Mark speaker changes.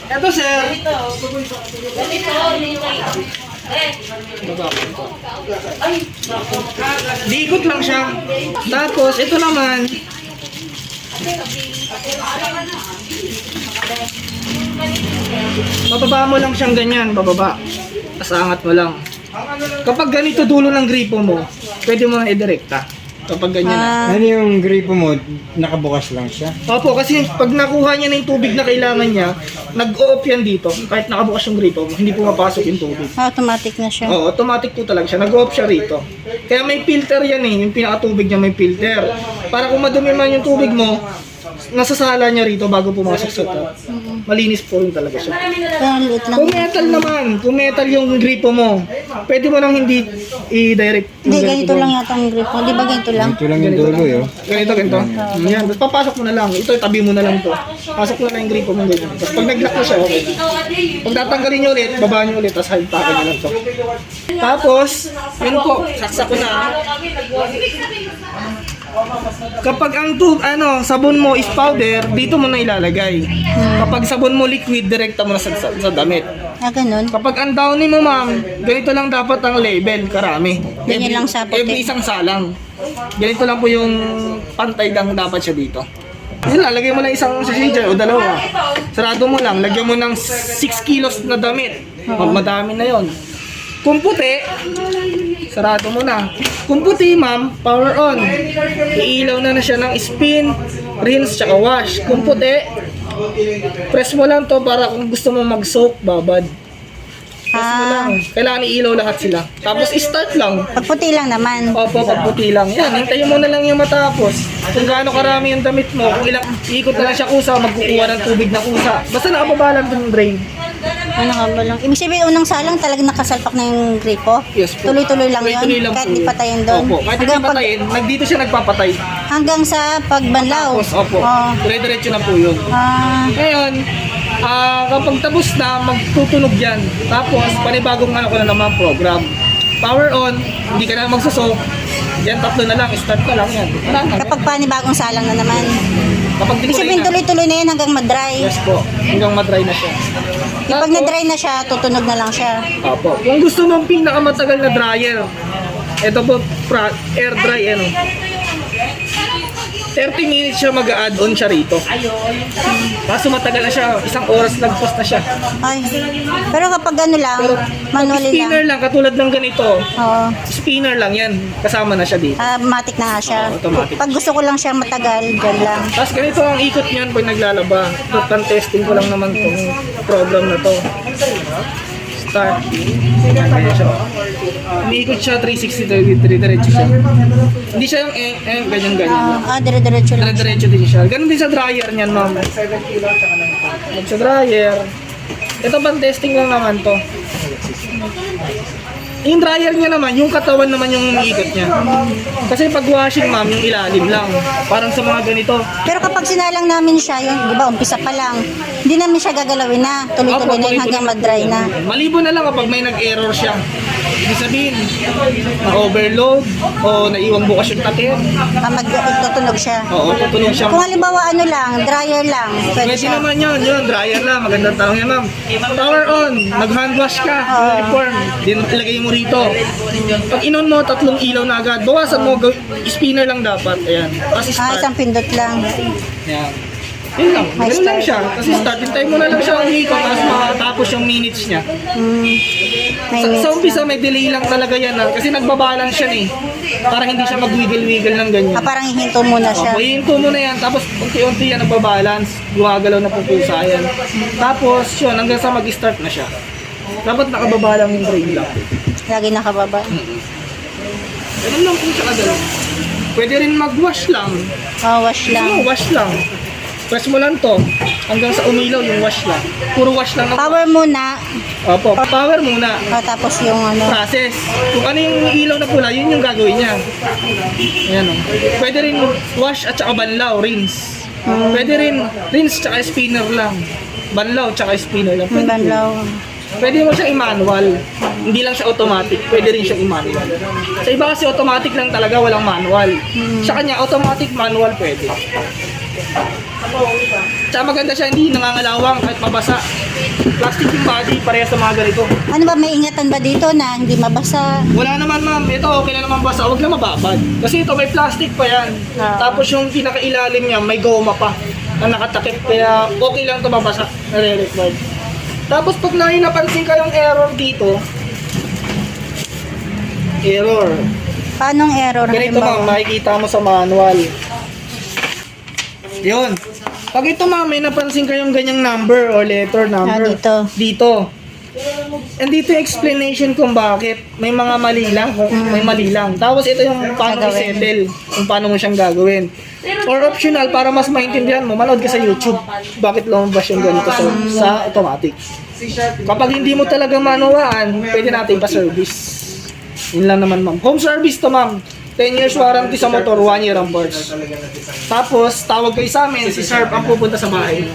Speaker 1: Ito, sir. Diikot lang siya. Tapos, ito naman. Bababa mo lang siyang ganyan, bababa. Tapos angat mo lang. Kapag ganito dulo ng gripo mo, pwede mo na i-direkta. Kapag ganyan na.
Speaker 2: Ano yung gripo mo? Nakabukas lang siya?
Speaker 1: Opo, kasi pag nakuha niya na yung tubig na kailangan niya, nag-o-off yan dito. Kahit nakabukas yung gripo mo, hindi pumapasok yung tubig.
Speaker 3: Automatic na siya.
Speaker 1: Oo, automatic po talaga siya. Nag-off siya rito. Kaya may filter yan eh. Yung pinakatubig niya may filter. Para kung madumi man yung tubig mo, nasasala niya rito bago pumasok sa tap. Malinis po rin talaga siya.
Speaker 3: Kaya liit lang.
Speaker 1: Kung metal naman, kung metal yung gripo mo, pwede mo nang hindi i-direct.
Speaker 3: Hindi, ganito lang yata ang grip mo. Di ba ganito lang?
Speaker 2: Ito lang yung dulo yun.
Speaker 1: Ganito. Yan. Tapos papasok mo na lang. Ito, tabi mo na lang to. Pasok mo na lang yung gripo mo ganyan. Tapos pag nag-lock na siya, okay na. Pag tatanggalin nyo ulit, baba nyo ulit, tapos hagtakan nyo lang to. Tapos, yun po, saksak ko na. Kapag ang sabon mo is powder, dito mo na ilalagay. Kapag sabon mo liquid, direkta mo na sa damit.
Speaker 3: Ah, ganun.
Speaker 1: Kapag ang downy mo, ma'am, ganito lang dapat ang label, karami.
Speaker 3: Ganyan lang sa puti.
Speaker 1: Every isang salang. Ganito lang po yung pantay lang dapat siya dito. Yun lang, lagay mo na isang sachet o dalawa. Sarado mo lang, lagyan mo ng 6 kilos na damit. Madami na yon. Kung puti, sarado mo na. Kung puti, ma'am, power on. Iilaw na siya ng spin, rinse, tsaka wash. Kung puti, press mo lang to para kung gusto mo mag-soak, babad. Press mo lang. Kailangan iilaw lahat sila. Tapos start lang.
Speaker 3: Pagputi lang naman.
Speaker 1: Opo, pagputi lang. Yan, hintayin mo na lang yung matapos. Kung gaano karami yung damit mo, kung ilang ikot na lang siya kusa, magkukuha ng tubig na kusa. Basta nakababalan yung drain.
Speaker 3: Ano nga ba lang? Ibig sabihin, unang salang talaga nakasalpak na yung gripo?
Speaker 1: Yes po.
Speaker 3: Tuloy-tuloy lang
Speaker 1: Tuloy-tuloy
Speaker 3: yun?
Speaker 1: lang
Speaker 3: Kahit
Speaker 1: po
Speaker 3: di
Speaker 1: yun.
Speaker 3: patayin doon?
Speaker 1: Opo, kahit di patayin, nagdito siya nagpapatay.
Speaker 3: Hanggang sa pagbanlaw?
Speaker 1: Tapos, opo,
Speaker 3: Oh.
Speaker 1: dire-diretso na po yun. Ngayon, kapag tapos na, magtutunog yan. Tapos, panibagong ko na naman program. Power on, hindi ka na magsusok. Yan, tatlo na lang, start ka lang yan. Wala na.
Speaker 3: Kapag panibagong salang na naman?
Speaker 1: Kapag
Speaker 3: Ibig sabihin, tuloy-tuloy na yan hanggang madry?
Speaker 1: Yes po, hanggang madry na siya.
Speaker 3: Kapag na-dry na siya, tutunog na lang siya?
Speaker 1: Opo. Kung gusto mong pinakamatagal na dryer, ito po, air dry, 30 minutes siya mag-add-on siya rito. Kaso matagal na siya, isang oras lagpas na siya.
Speaker 3: Ay. Pero kapag ano lang,
Speaker 1: Pero
Speaker 3: manually
Speaker 1: spinner
Speaker 3: lang.
Speaker 1: lang, katulad ng ganito,
Speaker 3: Oo.
Speaker 1: spinner lang yan, kasama na siya dito.
Speaker 3: Automatic na nga siya.
Speaker 1: Oo, automatic.
Speaker 3: Pag gusto ko lang siya matagal, dyan lang.
Speaker 1: Tapos ganito ang ikot niyan pag naglalaba. Ito, testing ko lang naman itong program na to. Start. Ganyan siya. Umiikot siya 360 diretso siya. Hindi siya yung ganyan-ganyan.
Speaker 3: Dire-diretso lang.
Speaker 1: Diretso din siya. Ganun din sa dryer niyan, ma'am. Mag sa dryer. Ito pang testing lang naman to. Yung dryer niya naman, yung katawan naman yung umiikot niya. Kasi pag washing, ma'am, yung ilalim lang. Parang sa mga ganito.
Speaker 3: Pero kapag sinalang namin siya, yung, di ba, umpisa pa lang, hindi namin siya gagalawin na. Tuloy-tuloy na yun hanggang mag-dry na.
Speaker 1: Malibo na lang kapag may nag-error siya. Ibig sabihin, na-overload o naiwang bukas yung takip.
Speaker 3: Magtutunog siya.
Speaker 1: Oo, tutunog siya.
Speaker 3: Kung halimbawa ano lang, dryer lang, pwede
Speaker 1: Pwede
Speaker 3: siya.
Speaker 1: naman yun, dryer lang. Magandang tanong yan, ma'am. Power on, nag-hand wash ka, uniform, din ilagay mo rito. Pag inon mo, 3 ilaw na agad. Bawasan mo, spinner lang dapat. Ayan. Tapos start.
Speaker 3: Isang pindot lang.
Speaker 1: Ayan. Yun lang, ganun lang siya. Kasi start, hintay mo na lang siya ang ikot, tapos matapos yung minutes niya.
Speaker 3: May
Speaker 1: Sa umpisa, may delay lang talaga yan. Kasi nagbabalance siya eh. Para hindi siya mag-wiggle-wiggle ng ganyan.
Speaker 3: parang hihinto muna siya.
Speaker 1: Hihinto mo na yan, tapos unti-unti yan nagbabalance. Gumagalaw na po pusa yan. Tapos yun, hanggang sa mag-start na siya. Dapat nakababa lang yung drain lang.
Speaker 3: Lagi nakababa.
Speaker 1: Ganun lang po siya kadalaw. Pwede rin mag-wash lang.
Speaker 3: Wash lang.
Speaker 1: Wash lang. Press mo lang to. Hanggang sa umilaw yung wash lang. Puro wash lang.
Speaker 3: Power muna,
Speaker 1: Opo, power muna.
Speaker 3: tapos yung ano.
Speaker 1: Process. Kung ano yung ilaw na pula, yun yung gagawin niya. Ayan o. Pwede rin wash at saka banlaw, rinse. Pwede rin rinse tsaka spinner lang. Banlaw tsaka spinner lang. Pwede,
Speaker 3: Banlaw.
Speaker 1: pwede mo siya i-manual. Hindi lang siya automatic. Pwede rin siya i-manual. Sa iba kasi automatic lang talaga, walang manual. Sa kanya, automatic manual pwede. Tsaka maganda siya, hindi nangangalawang kahit mabasa. Plastic yung body, parehas sa mga ganito.
Speaker 3: Ano ba, may ingatan ba dito na hindi mabasa?
Speaker 1: Wala naman ma'am, ito okay na naman basa, huwag lang mababad. Kasi ito may plastic pa yan. Tapos yung pinakailalim niya may goma pa na nakatakip, kaya okay lang ito mabasa, nare-required. Tapos pag napansin kayong error dito, error.
Speaker 3: Paanong error?
Speaker 1: Ganito ma'am, makikita mo sa manual. Yun. Pag ito ma'am, may napansin kayong ganyang number or letter number. Dito. And dito yung explanation kung bakit. May mga mali lang. May mali lang. Tapos ito yung paano i-settle. Kung paano mo siyang gagawin. Or optional, para mas maintindihan mo, manood ka sa YouTube. Bakit lumabas yung ganito sa automatic. Kapag hindi mo talaga manuwaan, pwede natin pa-service. Yun lang naman ma'am. Home service to ma'am. 10 years warranty sa motor, 1 year ang parts. Tapos, tawag kayo sa amin, si Sir ang pupunta sa bahay.